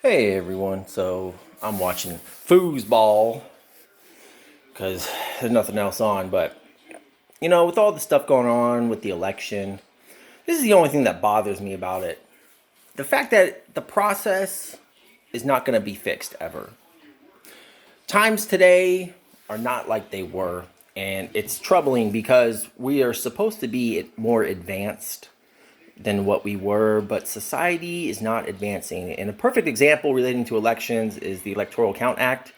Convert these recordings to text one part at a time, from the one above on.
Hey everyone, so I'm watching foosball because there's nothing else on, but with all the stuff going on with the election, this is the only thing that bothers me about it. The fact that the process is not going to be fixed ever. Times today are not like they were, and it's troubling because we are supposed to be more advanced than what we were, but society is not advancing. And a perfect example relating to elections is the Electoral Count Act.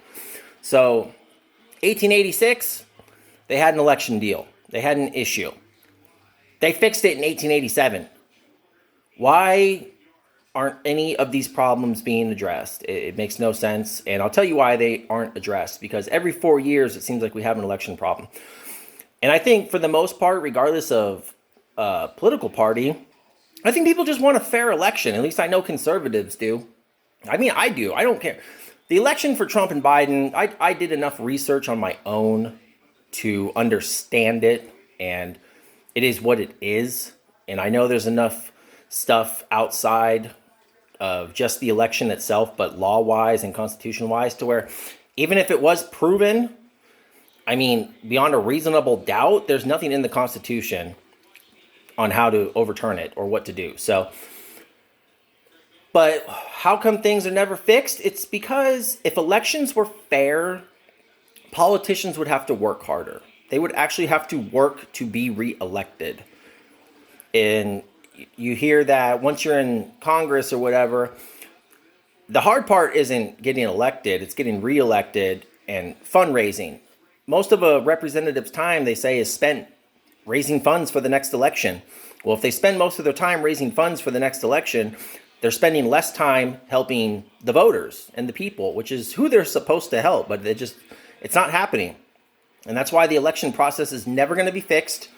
So, 1886, they had an election deal. They had an issue. They fixed it in 1887. Why aren't any of these problems being addressed? It makes no sense. And I'll tell you why they aren't addressed. Because every 4 years, it seems like we have an election problem. And I think for the most part, regardless of political party, I think people just want a fair election. At least I know conservatives do. I mean, I do. I don't care. The election for Trump and Biden, I did enough research on my own to understand it, and it is what it is. And I know there's enough stuff outside of just the election itself, but law-wise and constitution-wise, to where even if it was proven, I mean, beyond a reasonable doubt, there's nothing in the Constitution on how to overturn it or what to do. So, but how come things are never fixed? It's because if elections were fair, politicians would have to work harder. They would actually have to work to be reelected. And you hear that once you're in Congress or whatever, the hard part isn't getting elected, it's getting reelected and fundraising. Most of a representative's time, they say, is spent raising funds for the next election. Well, if they spend most of their time raising funds for the next election, they're spending less time helping the voters and the people, which is who they're supposed to help, but it's not happening. And that's why the election process is never going to be fixed.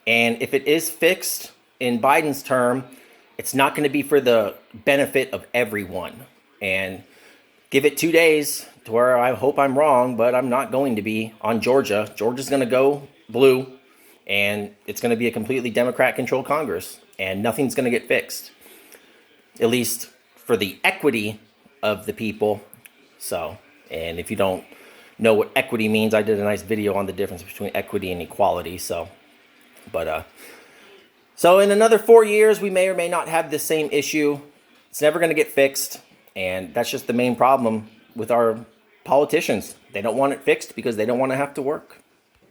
And if it is fixed in Biden's term, it's not going to be for the benefit of everyone. And give it 2 days to where I hope I'm wrong, but I'm not going to be on Georgia. Georgia's going to go blue. And it's going to be a completely Democrat-controlled Congress, and nothing's going to get fixed, at least for the equity of the people. So, and if you don't know what equity means, I did a nice video on the difference between equity and equality. So in another 4 years, we may or may not have the same issue. It's never going to get fixed, and that's just the main problem with our politicians. They don't want it fixed because they don't want to have to work.